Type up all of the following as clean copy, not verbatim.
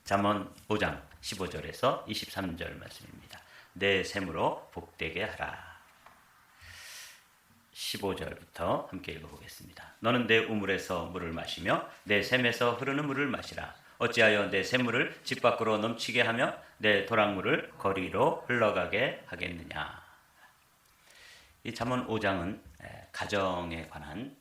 잠언 5장 15절에서 23절 말씀입니다. 내 샘으로 복되게 하라. 15절부터 함께 읽어보겠습니다. 너는 내 우물에서 물을 마시며 내 샘에서 흐르는 물을 마시라. 어찌하여 내 샘물을 집 밖으로 넘치게 하며 내 도랑물을 거리로 흘러가게 하겠느냐. 이 잠언 5장은 가정에 관한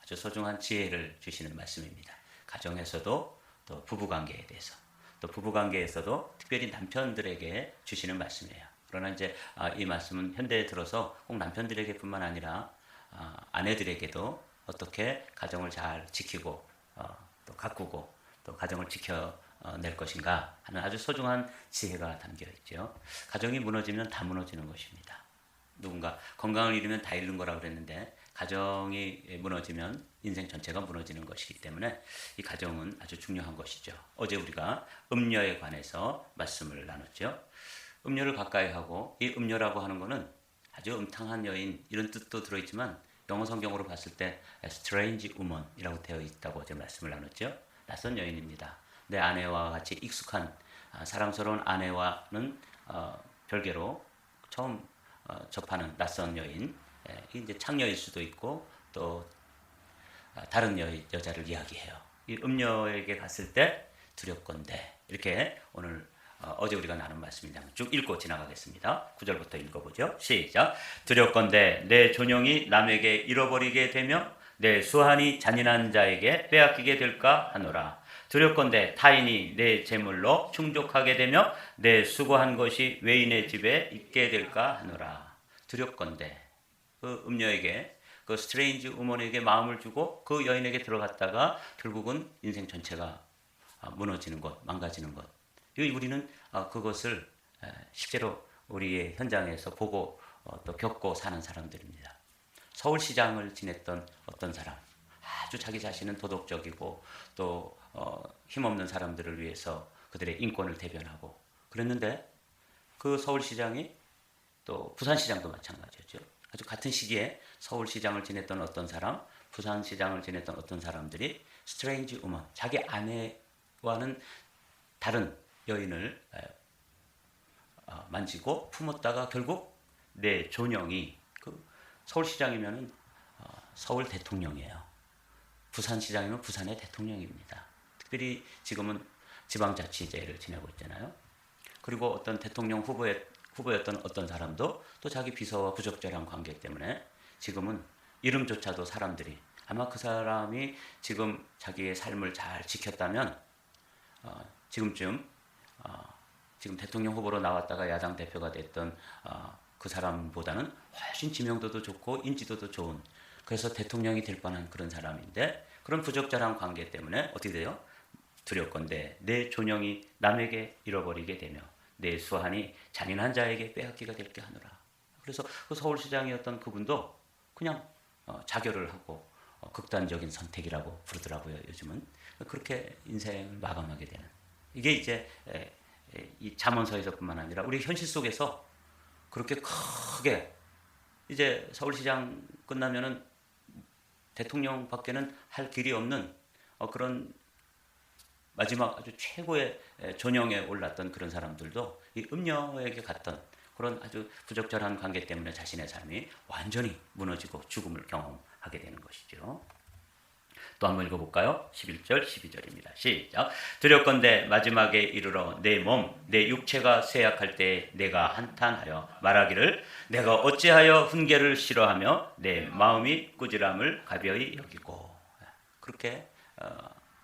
아주 소중한 지혜를 주시는 말씀입니다. 가정에서도 또 부부관계에 대해서, 또 부부관계에서도 특별히 남편들에게 주시는 말씀이에요. 그러나 이제 이 말씀은 현대에 들어서 꼭 남편들에게뿐만 아니라 아내들에게도 어떻게 가정을 잘 지키고 또 가꾸고 또 가정을 지켜낼 것인가 하는 아주 소중한 지혜가 담겨 있죠. 가정이 무너지면 다 무너지는 것입니다. 누군가 건강을 잃으면 다 잃는 거라고 그랬는데 가정이 무너지면 인생 전체가 무너지는 것이기 때문에 이 가정은 아주 중요한 것이죠. 어제 우리가 음녀에 관해서 말씀을 나눴죠. 음녀를 가까이 하고, 이 음녀라고 하는 것은 아주 음탕한 여인 이런 뜻도 들어있지만 영어 성경으로 봤을 때 strange woman이라고 되어 있다고 어제 말씀을 나눴죠. 낯선 여인입니다. 내 아내와 같이 익숙한 사랑스러운 아내와는 별개로 처음 접하는 낯선 여인, 이제 창녀일 수도 있고 또 다른 여자를 이야기해요. 이 음녀에게 갔을 때 두렵건대, 이렇게 오늘 어제 우리가 나눈 말씀입니다. 쭉 읽고 지나가겠습니다. 9절부터 읽어보죠. 시작. 두렵건대 내 존영이 남에게 잃어버리게 되며 내 수한이 잔인한 자에게 빼앗기게 될까 하노라. 두렵건대 타인이 내 재물로 충족하게 되며 내 수고한 것이 외인의 집에 있게 될까 하노라. 두렵건대 그 음녀에게, 그 스트레인지 우먼에게 마음을 주고 그 여인에게 들어갔다가 결국은 인생 전체가 무너지는 것, 망가지는 것. 우리는 그것을 실제로 우리의 현장에서 보고 또 겪고 사는 사람들입니다. 서울시장을 지냈던 어떤 사람, 아주 자기 자신은 도덕적이고 또 힘없는 사람들을 위해서 그들의 인권을 대변하고 그랬는데, 그 서울시장이 또 부산시장도 마찬가지였죠. 아주 같은 시기에 서울시장을 지냈던 어떤 사람, 부산시장을 지냈던 어떤 사람들이 스트레인지 우먼, 자기 아내와는 다른 여인을 만지고 품었다가 결국 내 존영이, 그 서울시장이면은 서울 대통령이에요. 부산시장이면 부산의 대통령입니다. 특별히 지금은 지방자치제를 지내고 있잖아요. 그리고 어떤 대통령 후보였던 어떤 사람도 또 자기 비서와 부적절한 관계 때문에 지금은 이름조차도 사람들이, 아마 그 사람이 지금 자기의 삶을 잘 지켰다면 지금쯤 지금 대통령 후보로 나왔다가 야당 대표가 됐던 그 사람보다는 훨씬 지명도도 좋고 인지도도 좋은, 그래서 대통령이 될 뻔한 그런 사람인데, 그런 부적절한 관계 때문에 어떻게 돼요? 두렵건대 내 존영이 남에게 잃어버리게 되며 내 수한이 잔인한 자에게 빼앗기가 될게 하노라. 그래서 그 서울시장이었던 그분도 그냥 자결을 하고 극단적인 선택이라고 부르더라고요. 요즘은 그렇게 인생을 마감하게 되는, 이게 이제 이 잠언서에서뿐만 아니라 우리 현실 속에서 그렇게 크게 이제 서울시장 끝나면은 대통령밖에는 할 길이 없는 그런 마지막 아주 최고의 존영에 올랐던 그런 사람들도 이 음녀에게 갔던 그런 아주 부적절한 관계 때문에 자신의 삶이 완전히 무너지고 죽음을 경험하게 되는 것이죠. 또 한번 읽어볼까요? 11절, 12절입니다. 시작. 두렵건대 마지막에 이르러 내 몸, 내 육체가 쇠약할 때 내가 한탄하여 말하기를 내가 어찌하여 훈계를 싫어하며 내 마음이 꾸지람을 가벼이 여기고. 그렇게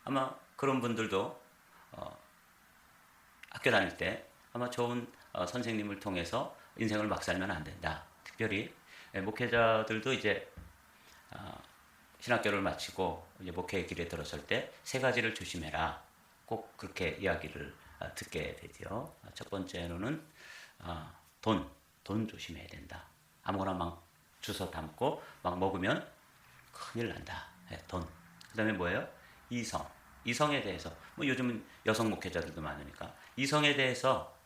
아마 그런 분들도 학교 다닐 때 아마 좋은 선생님을 통해서 인생을 막 살면 안 된다. 특별히 목회자들도 이제 신학교를 마치고 이제 목회의 길에 들어설 때 세 가지를 조심해라. 꼭 그렇게 이야기를 듣게 되죠. 첫 번째로는 돈 조심해야 된다. 아무거나 막 주워 담고 막 먹으면 큰일 난다. 돈. 그다음에 뭐예요? 이성에 대해서, 뭐 요즘은 여성 목회자들도 많으니까 이성에 대해서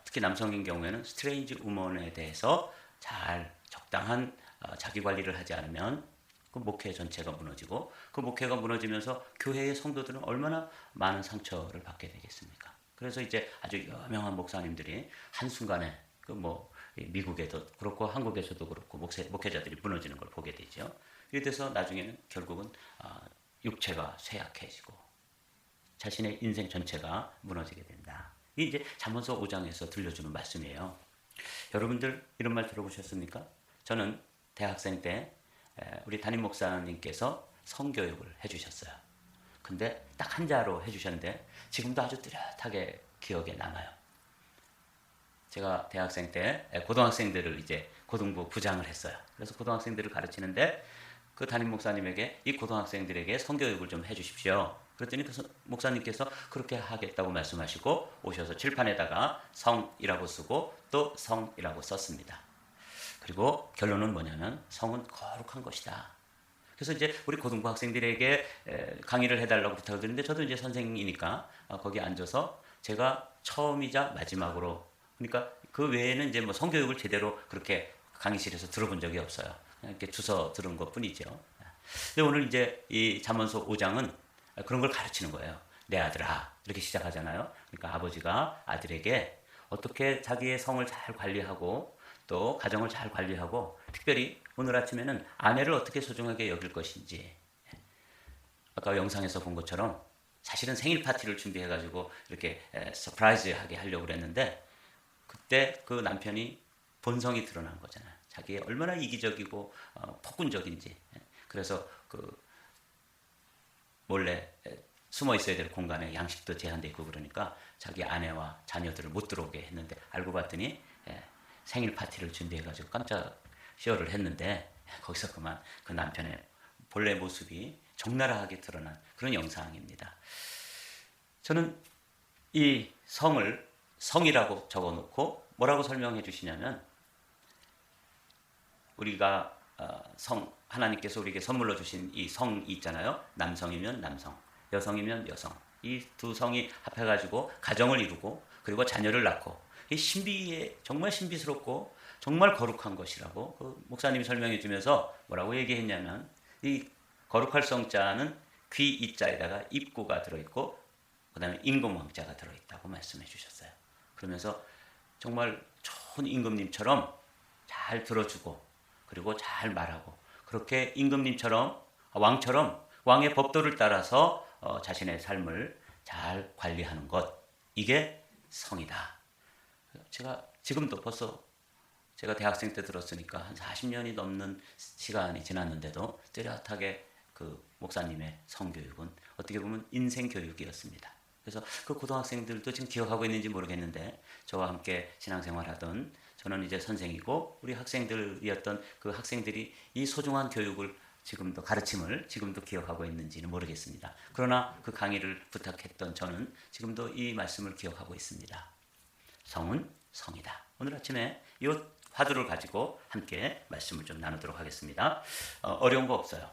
특히 남성인 경우에는 스트레인지 우먼에 대해서 잘 적당한 자기 관리를 하지 않으면 그 목회 전체가 무너지고, 그 목회가 무너지면서 교회의 성도들은 얼마나 많은 상처를 받게 되겠습니까? 그래서 이제 아주 유명한 목사님들이 한순간에 그 뭐 미국에도 그렇고 한국에서도 그렇고 목회자들이 무너지는 걸 보게 되죠. 이래 돼서 나중에는 결국은 육체가 쇠약해지고 자신의 인생 전체가 무너지게 된다. 이게 이제 잠언서 5장에서 들려주는 말씀이에요. 여러분들 이런 말 들어보셨습니까? 저는 대학생 때 우리 담임 목사님께서 성교육을 해주셨어요. 근데 딱 한 자로 해주셨는데 지금도 아주 뚜렷하게 기억에 남아요. 제가 대학생 때 고등학생들을 이제 고등부 부장을 했어요. 그래서 고등학생들을 가르치는데 그 담임 목사님에게 이 고등학생들에게 성교육을 좀 해주십시오. 그랬더니 그 목사님께서 그렇게 하겠다고 말씀하시고 오셔서 칠판에다가 성이라고 쓰고 또 성이라고 썼습니다. 그리고 결론은 뭐냐면 성은 거룩한 것이다. 그래서 이제 우리 고등부 학생들에게 강의를 해달라고 부탁을 드렸는데 저도 이제 선생이니까 거기 앉아서 제가 처음이자 마지막으로, 그러니까 그 외에는 이제 뭐 성교육을 제대로 그렇게 강의실에서 들어본 적이 없어요. 그냥 이렇게 주워 들은 것 뿐이죠. 근데 오늘 이제 이 잠언서 5장은 그런 걸 가르치는 거예요. 내 아들아, 이렇게 시작하잖아요. 그러니까 아버지가 아들에게 어떻게 자기의 성을 잘 관리하고 또 가정을 잘 관리하고 특별히 오늘 아침에는 아내를 어떻게 소중하게 여길 것인지, 아까 영상에서 본 것처럼 사실은 생일 파티를 준비해가지고 이렇게 서프라이즈하게 하려고 그랬는데 그때 그 남편이 본성이 드러난 거잖아요. 자기의 얼마나 이기적이고 폭군적인지. 그래서 그 몰래 숨어 있어야 될 공간에 양식도 제한되어 있고 그러니까 자기 아내와 자녀들을 못 들어오게 했는데 알고 봤더니 생일 파티를 준비해가지고 깜짝 쇼를 했는데 거기서 그만 그 남편의 본래 모습이 적나라하게 드러난 그런 영상입니다. 저는 이 성을 성이라고 적어놓고 뭐라고 설명해 주시냐면 우리가 하나님께서 우리에게 선물로 주신 이 성이 있잖아요. 남성이면 남성, 여성이면 여성. 이 두 성이 합해가지고 가정을 이루고 그리고 자녀를 낳고 이 신비에 정말 신비스럽고 정말 거룩한 것이라고 그 목사님이 설명해 주면서 뭐라고 얘기했냐면 이 거룩할 성자는 귀 이자에다가 입구가 들어있고 그 다음에 임금왕자가 들어있다고 말씀해 주셨어요. 그러면서 정말 좋은 임금님처럼 잘 들어주고 그리고 잘 말하고 그렇게 임금님처럼 왕처럼 왕의 법도를 따라서 자신의 삶을 잘 관리하는 것, 이게 성이다. 제가 지금도 벌써 제가 대학생 때 들었으니까 한 40년이 넘는 시간이 지났는데도 뚜렷하게 그 목사님의 성교육은 어떻게 보면 인생 교육이었습니다. 그래서 그 고등학생들도 지금 기억하고 있는지 모르겠는데 저와 함께 신앙생활하던, 저는 이제 선생이고 우리 학생들이었던 그 학생들이 이 소중한 교육을 지금도 가르침을 지금도 기억하고 있는지는 모르겠습니다. 그러나 그 강의를 부탁했던 저는 지금도 이 말씀을 기억하고 있습니다. 성은 성이다. 오늘 아침에 이 화두를 가지고 함께 말씀을 좀 나누도록 하겠습니다. 어려운 거 없어요.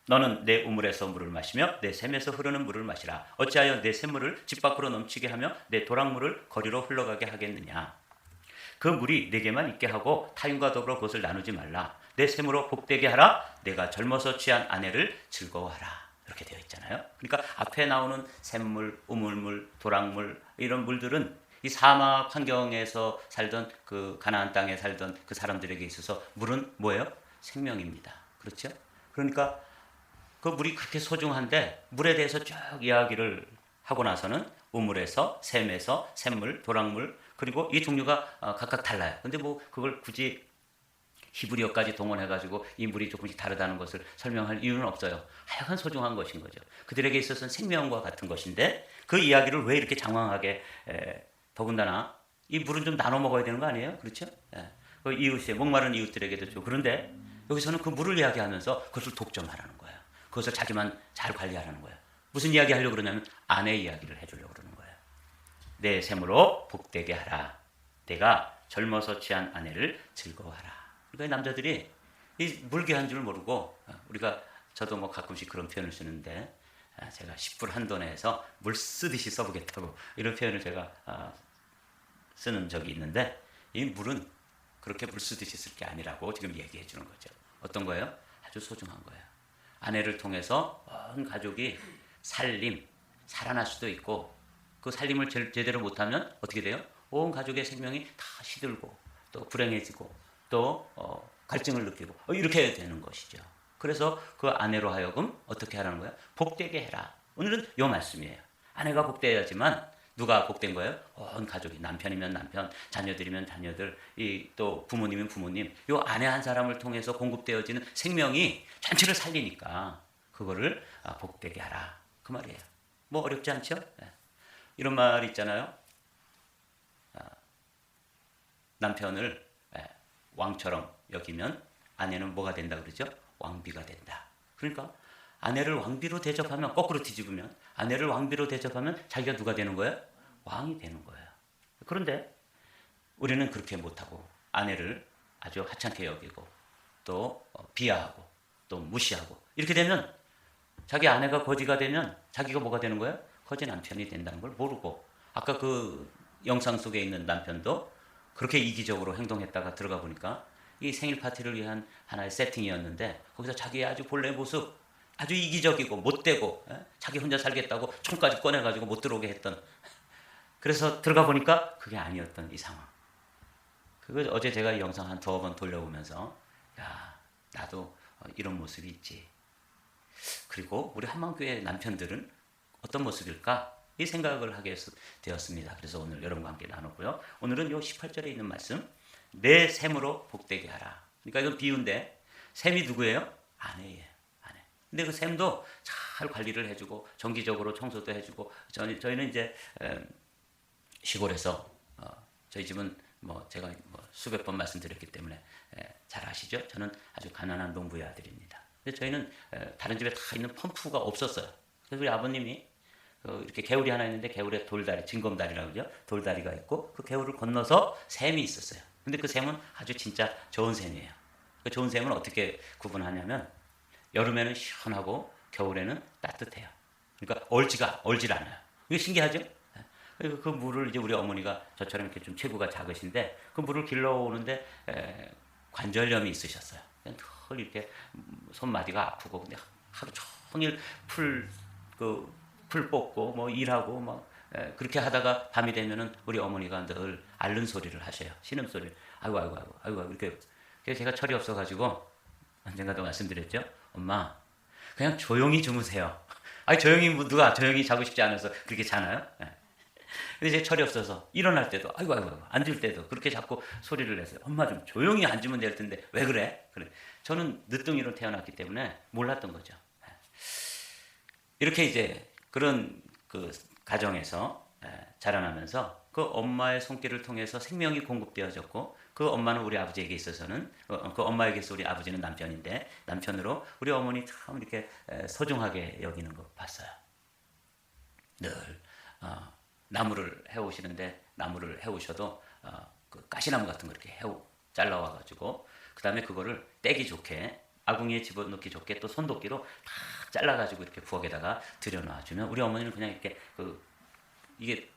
너는 내 우물에서 물을 마시며 내 샘에서 흐르는 물을 마시라. 어찌하여 내 샘물을 집 밖으로 넘치게 하며 내 도랑물을 거리로 흘러가게 하겠느냐. 그 물이 내게만 있게 하고 타인과 더불어 그것을 나누지 말라. 내 샘으로 복되게 하라. 내가 젊어서 취한 아내를 즐거워하라. 이렇게 되어 있잖아요. 그러니까 앞에 나오는 샘물, 우물물, 도랑물 이런 물들은 이 사막 환경에서 살던 그 가나안 땅에 살던 그 사람들에게 있어서 물은 뭐예요? 생명입니다. 그렇죠? 그러니까 그 물이 그렇게 소중한데 물에 대해서 쭉 이야기를 하고 나서는 우물에서, 샘에서, 샘물, 도랑물 그리고 이 종류가 각각 달라요. 근데 뭐 그걸 굳이 히브리어까지 동원해가지고 이 물이 조금씩 다르다는 것을 설명할 이유는 없어요. 하여간 소중한 것인 거죠. 그들에게 있어서는 생명과 같은 것인데 그 이야기를 왜 이렇게 장황하게 더군다나 이 물은 좀 나눠 먹어야 되는 거 아니에요? 그렇죠? 그 이웃에 목마른 이웃들에게도 줘. 그런데 여기서는 그 물을 이야기하면서 그것을 독점하라는 거예요. 그것을 자기만 잘 관리하라는 거예요. 무슨 이야기 하려고 그러냐면 아내 이야기를 해주려고 그러는 거예요. 내 샘으로 복되게 하라. 내가 젊어서 취한 아내를 즐거워하라. 그러니까 남자들이 이 물귀한 줄 모르고 저도 뭐 가끔씩 그런 표현을 쓰는데 제가 10불 한 돈에 해서 물 쓰듯이 써보겠다고 이런 표현을 제가 쓰는 적이 있는데 이 물은 그렇게 물 쓰듯이 쓸 게 아니라고 지금 얘기해 주는 거죠. 어떤 거예요? 아주 소중한 거예요. 아내를 통해서 온 가족이 살아날 수도 있고 그 살림을 제대로 못하면 어떻게 돼요? 온 가족의 생명이 다 시들고 또 불행해지고 또 갈증을 느끼고 이렇게 되는 것이죠. 그래서 그 아내로 하여금 어떻게 하라는 거야? 복되게 해라. 오늘은 요 말씀이에요. 아내가 복되어야지만 누가 복된 거예요? 온 가족이, 남편이면 남편, 자녀들이면 자녀들, 또 부모님이면 부모님, 요 아내 한 사람을 통해서 공급되어지는 생명이 전체를 살리니까 그거를 복되게 하라. 그 말이에요. 뭐 어렵지 않죠? 네. 이런 말 있잖아요. 남편을 왕처럼 여기면 아내는 뭐가 된다 그러죠? 왕비가 된다. 그러니까 아내를 왕비로 대접하면, 거꾸로 뒤집으면 아내를 왕비로 대접하면 자기가 누가 되는 거예요? 왕이 되는 거예요. 그런데 우리는 그렇게 못하고 아내를 아주 하찮게 여기고 또 비하하고 또 무시하고 이렇게 되면 자기 아내가 거지가 되면 자기가 뭐가 되는 거예요? 거지 남편이 된다는 걸 모르고, 아까 그 영상 속에 있는 남편도 그렇게 이기적으로 행동했다가 들어가 보니까 이 생일 파티를 위한 하나의 세팅이었는데 거기서 자기의 아주 본래 모습, 아주 이기적이고 못되고 자기 혼자 살겠다고 총까지 꺼내가지고 못 들어오게 했던, 그래서 들어가 보니까 그게 아니었던 이 상황. 그거 어제 제가 이 영상 한 2번 돌려보면서 야, 나도 이런 모습이 있지. 그리고 우리 한만교회 남편들은 어떤 모습일까? 이 생각을 하게 되었습니다. 그래서 오늘 여러분과 함께 나누고요. 오늘은 요 18절에 있는 말씀, 내 셈으로 복되게 하라. 그러니까 이건 비유인데 셈이 누구예요? 아내예요. 아내. 근데 그 셈도 잘 관리를 해주고 정기적으로 청소도 해주고, 저희는 이제 시골에서 저희 집은 뭐 제가 수백 번 말씀드렸기 때문에 잘 아시죠? 저는 아주 가난한 농부의 아들입니다. 근데 저희는 다른 집에 다 있는 펌프가 없었어요. 그래서 우리 아버님이 이렇게 개울이 하나 있는데 개울에 돌다리, 징검다리라고 그러죠. 돌다리가 있고 그 개울을 건너서 샘이 있었어요. 근데 그 샘은 아주 진짜 좋은 샘이에요. 그 좋은 샘은 어떻게 구분하냐면 여름에는 시원하고 겨울에는 따뜻해요. 그러니까 얼질 않아요. 이게 신기하죠? 그 물을 이제 우리 어머니가 저처럼 이렇게 좀 체구가 작으신데 그 물을 길러오는데 관절염이 있으셨어요. 늘 이렇게 손마디가 아프고, 근데 하루 종일 풀 뽑고 뭐 일하고 뭐 그렇게 하다가 밤이 되면은 우리 어머니가 늘 앓는 소리를 하셔요. 신음 소리를. 아이고 이렇게. 그래서 제가 철이 없어가지고 언젠가도 말씀드렸죠. 엄마 그냥 조용히 주무세요. 아니 조용히 누가 조용히 자고 싶지 않아서 그렇게 자나요? 근데 제 철이 없어서 일어날 때도 아이고 앉을 때도 그렇게 자꾸 소리를 냈어요. 엄마 좀 조용히 앉으면 될 텐데 왜 그래? 그래. 저는 늦둥이로 태어났기 때문에 몰랐던 거죠. 이렇게 이제 그런 그 가정에서 자라나면서 그 엄마의 손길을 통해서 생명이 공급되어졌고, 그 엄마는 우리 아버지에게 있어서는 그 엄마에게서 우리 아버지는 남편인데 남편으로 우리 어머니 참 이렇게 소중하게 여기는 거 봤어요. 늘 나무를 해오시는데 나무를 해오셔도 그 가시나무 같은 거 이렇게 잘라와가지고 그 다음에 그거를 떼기 좋게 아궁이에 집어넣기 좋게 또 손도끼로 다 잘라가지고 이렇게 부엌에다가 들여놔주면 우리 어머니는 그냥 이렇게 이게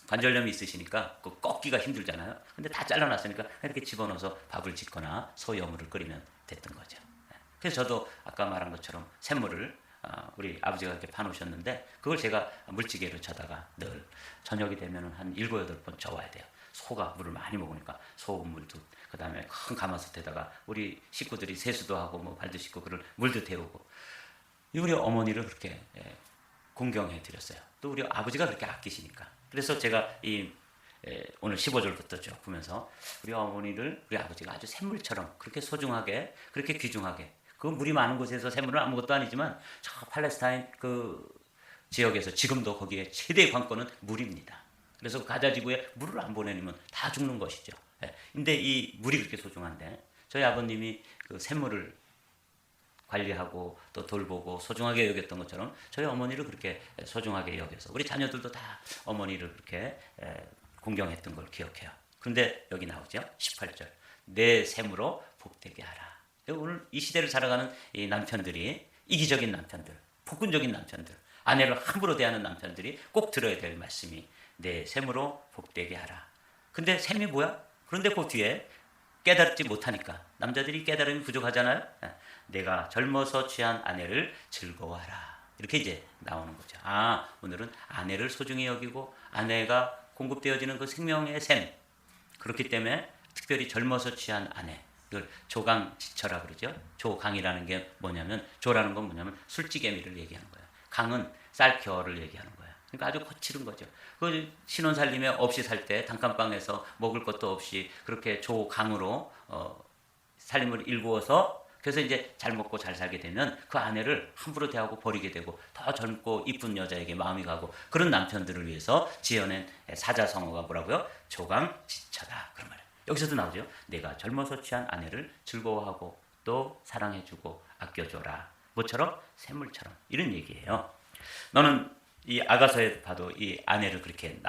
관절염이 있으시니까 그 꺾기가 힘들잖아요. 근데 다 잘라놨으니까 이렇게 집어넣어서 밥을 짓거나 소여물을 끓이면 됐던 거죠. 그래서 저도 아까 말한 것처럼 샘물을 우리 아버지가 이렇게 파놓으셨는데 그걸 제가 물찌개로 쳐다가 늘 저녁이 되면 한 7, 8번 저어야 돼요. 소가 물을 많이 먹으니까 소금물도, 그 다음에 큰 가마솥에다가 우리 식구들이 세수도 하고 뭐 발도 씻고 그걸 물도 데우고, 우리 어머니를 그렇게 공경해 드렸어요. 또 우리 아버지가 그렇게 아끼시니까. 그래서 제가 오늘 15절부터 쭉 보면서 우리 어머니를 우리 아버지가 아주 샘물처럼 그렇게 소중하게 그렇게 귀중하게, 그 물이 많은 곳에서 샘물은 아무것도 아니지만 저 팔레스타인 그 지역에서 지금도 거기에 최대의 관건은 물입니다. 그래서 가자 지구에 물을 안 보내면 다 죽는 것이죠. 근데 이 물이 그렇게 소중한데 저희 아버님이 그 샘물을 관리하고 또 돌보고 소중하게 여겼던 것처럼 저희 어머니를 그렇게 소중하게 여겨서 우리 자녀들도 다 어머니를 그렇게 공경했던 걸 기억해요. 그런데 여기 나오죠. 18절. 내 샘으로 복되게 하라. 오늘 이 시대를 살아가는 이 남편들이, 이기적인 남편들, 폭군적인 남편들, 아내를 함부로 대하는 남편들이 꼭 들어야 될 말씀이 내 샘으로 복되게 하라. 근데 샘이 뭐야? 그런데 그 뒤에 깨닫지 못하니까, 남자들이 깨달음이 부족하잖아요. 내가 젊어서 취한 아내를 즐거워하라. 이렇게 이제 나오는 거죠. 아, 오늘은 아내를 소중히 여기고 아내가 공급되어지는 그 생명의 샘. 그렇기 때문에 특별히 젊어서 취한 아내. 이걸 조강지처라 그러죠. 조강이라는 게 뭐냐면, 조라는 건 뭐냐면 술찌개미를 얘기하는 거예요. 강은 쌀겨를 얘기하는 거예요. 그러니까 아주 거칠은 거죠. 그 신혼살림에 없이 살 때 단칸방에서 먹을 것도 없이 그렇게 조강으로 살림을 일구어서, 그래서 이제 잘 먹고 잘 살게 되면 그 아내를 함부로 대하고 버리게 되고 더 젊고 이쁜 여자에게 마음이 가고, 그런 남편들을 위해서 지어낸 사자성어가 뭐라고요? 조강지처다, 그런 말이에요. 여기서도 나오죠. 내가 젊어서 취한 아내를 즐거워하고 또 사랑해주고 아껴줘라. 뭐처럼? 샘물처럼. 이런 얘기예요. 너는, 이 아가서에 봐도 이 아내를 그렇게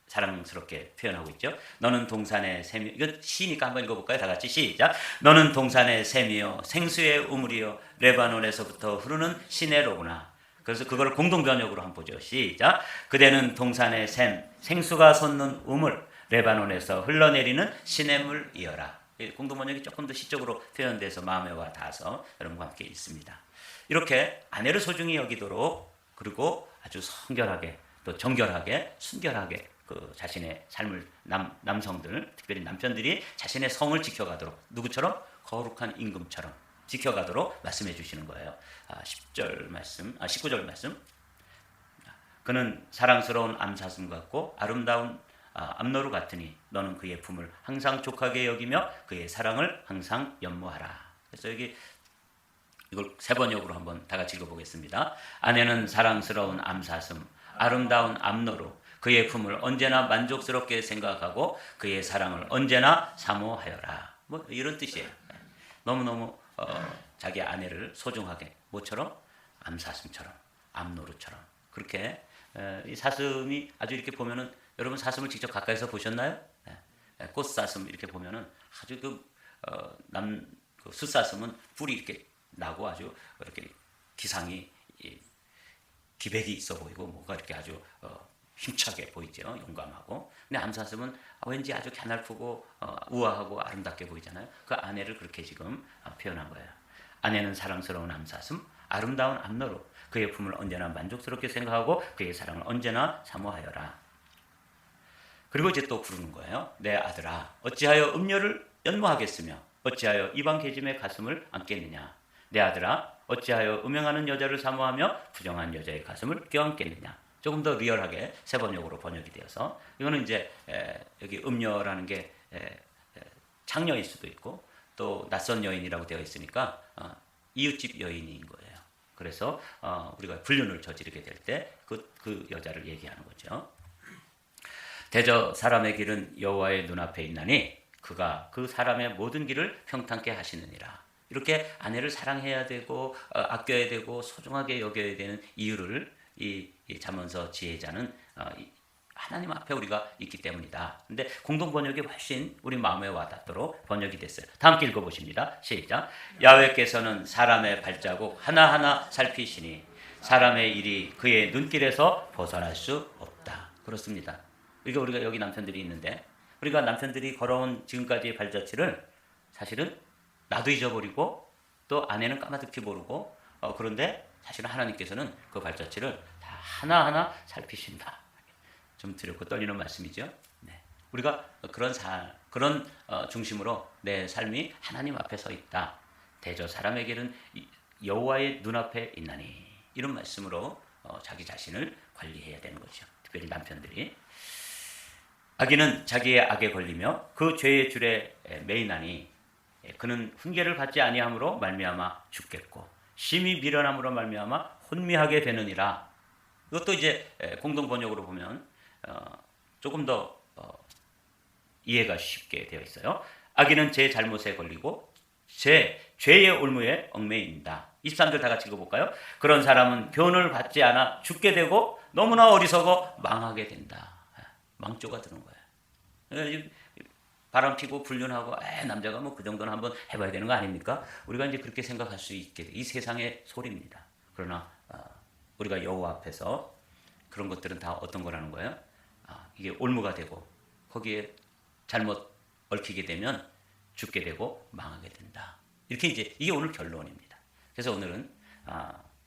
사랑스럽게 표현하고 있죠. 너는 동산의 샘이, 이거 시니까 한번 읽어볼까요? 다 같이 시작. 너는 동산의 샘이요 생수의 우물이요 레바논에서부터 흐르는 시내로구나. 그래서 그걸 공동 번역으로 한번 보죠. 시작. 그대는 동산의 샘, 생수가 솟는 우물, 레바논에서 흘러내리는 시냇물이여라. 공동 번역이 조금 더 시적으로 표현돼서 마음에 와 닿아서 여러분과 함께 있습니다. 이렇게 아내를 소중히 여기도록, 그리고 아주 성결하게 또 정결하게 순결하게 그 자신의 삶을, 남성들 특별히 남편들이 자신의 성을 지켜가도록, 누구처럼? 거룩한 임금처럼 지켜가도록 말씀해 주시는 거예요. 10절 말씀, 19절 말씀. 그는 사랑스러운 암사슴 같고 아름다운 암노루 같으니 너는 그의 품을 항상 족하게 여기며 그의 사랑을 항상 연모하라. 그래서 여기 이걸 세 번역으로 한번 다 같이 읽어보겠습니다. 아내는 사랑스러운 암사슴, 아름다운 암노루, 그의 품을 언제나 만족스럽게 생각하고 그의 사랑을 언제나 사모하여라. 뭐 이런 뜻이에요. 너무너무 자기 아내를 소중하게, 뭐처럼? 암사슴처럼, 암노루처럼. 그렇게 이 사슴이 아주 이렇게 보면은, 여러분 사슴을 직접 가까이서 보셨나요? 꽃사슴 이렇게 보면은 아주 그 숫사슴은 뿔이 이렇게 나고 아주 이렇게 기상이, 기백이 있어 보이고 뭔가 이렇게 아주 힘차게 보이죠. 용감하고. 근데 암사슴은 왠지 아주 갸냘프고 우아하고 아름답게 보이잖아요. 그 아내를 그렇게 지금 표현한 거예요. 아내는 사랑스러운 암사슴, 아름다운 암노루, 그의 품을 언제나 만족스럽게 생각하고 그의 사랑을 언제나 사모하여라. 그리고 이제 또 부르는 거예요. 내 아들아, 어찌하여 음녀를 연모하겠으며 어찌하여 이방 계짐의 가슴을 안겠느냐. 내 아들아, 어찌하여 음행하는 여자를 사모하며 부정한 여자의 가슴을 껴안겠느냐. 조금 더 리얼하게 세 번역으로 번역이 되어서, 이거는 이제 여기 음녀라는 게 창녀일 수도 있고 또 낯선 여인이라고 되어 있으니까 이웃집 여인인 거예요. 그래서 우리가 불륜을 저지르게 될 때 그 여자를 얘기하는 거죠. 대저 사람의 길은 여호와의 눈앞에 있나니 그가 그 사람의 모든 길을 평탄케 하시느니라. 이렇게 아내를 사랑해야 되고 아껴야 되고 소중하게 여겨야 되는 이유를 이 잠언서 지혜자는 하나님 앞에 우리가 있기 때문이다. 근데 공동 번역이 훨씬 우리 마음에 와닿도록 번역이 됐어요. 다 함께 읽어보십니다. 시작. 야훼께서는 사람의 발자국 하나하나 살피시니 사람의 일이 그의 눈길에서 벗어날 수 없다. 그렇습니다. 이게 우리가 여기 남편들이 있는데, 우리가 남편들이 걸어온 지금까지의 발자취를 사실은 나도 잊어버리고 또 아내는 까마득히 모르고 그런데 사실은 하나님께서는 그 발자취를 다 하나하나 살피신다. 좀 두렵고 떨리는 말씀이죠. 네. 우리가 그런 중심으로 내 삶이 하나님 앞에 서 있다. 대저 사람의 길은 여호와의 눈앞에 있나니, 이런 말씀으로 자기 자신을 관리해야 되는 거죠. 특별히 남편들이. 악인은 자기의 악에 걸리며 그 죄의 줄에 매이나니 그는 훈계를 받지 아니함으로 말미암아 죽겠고 심히 미련함으로 말미암아 혼미하게 되느니라. 이것도 이제 공동 번역으로 보면 조금 더 이해가 쉽게 되어 있어요. 악인은 제 잘못에 걸리고 죄의 올무에 얽매인다. 23절 다 같이 읽어볼까요? 그런 사람은 교훈을 받지 않아 죽게 되고 너무나 어리석어 망하게 된다. 망조가 드는 거예요. 바람 피고 불륜하고 남자가 뭐 그 정도는 한번 해봐야 되는 거 아닙니까? 우리가 이제 그렇게 생각할 수 있게 돼. 이 세상의 소리입니다. 그러나 우리가 여호와 앞에서 그런 것들은 다 어떤 거라는 거예요? 이게 올무가 되고 거기에 잘못 얽히게 되면 죽게 되고 망하게 된다. 이렇게 이제 이게 오늘 결론입니다. 그래서 오늘은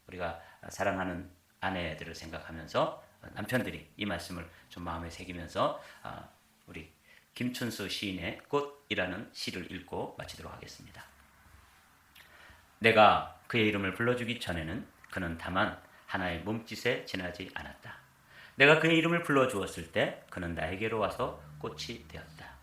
우리가 사랑하는 아내들을 생각하면서 남편들이 이 말씀을 좀 마음에 새기면서 우리 김춘수 시인의 꽃이라는 시를 읽고 마치도록 하겠습니다. 내가 그의 이름을 불러주기 전에는 그는 다만 하나의 몸짓에 지나지 않았다. 내가 그의 이름을 불러주었을 때 그는 나에게로 와서 꽃이 되었다.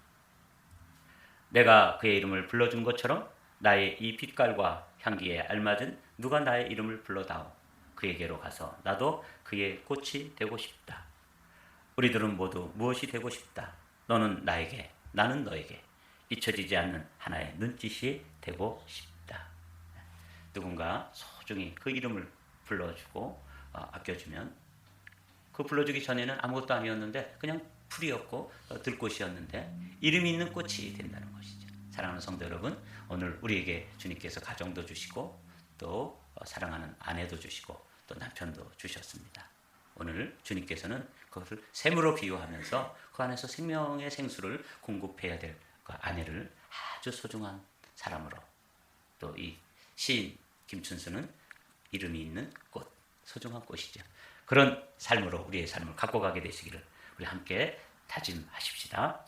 내가 그의 이름을 불러준 것처럼 나의 이 빛깔과 향기에 알맞은 누가 나의 이름을 불러다오. 그에게로 가서 나도 그의 꽃이 되고 싶다. 우리들은 모두 무엇이 되고 싶다. 너는 나에게, 나는 너에게 잊혀지지 않는 하나의 눈짓이 되고 싶다. 누군가 소중히 그 이름을 불러주고 아껴주면 그 불러주기 전에는 아무것도 아니었는데 그냥 풀이었고 들꽃이었는데 이름이 있는 꽃이 된다는 것이죠. 사랑하는 성도 여러분, 오늘 우리에게 주님께서 가정도 주시고 또 사랑하는 아내도 주시고 또 남편도 주셨습니다. 오늘 주님께서는 그것을 샘으로 비유하면서 그 안에서 생명의 생수를 공급해야 될 그 아내를 아주 소중한 사람으로, 또 이 시인 김춘수는 이름이 있는 꽃, 소중한 꽃이죠. 그런 삶으로 우리의 삶을 갖고 가게 되시기를 우리 함께 다짐하십시다.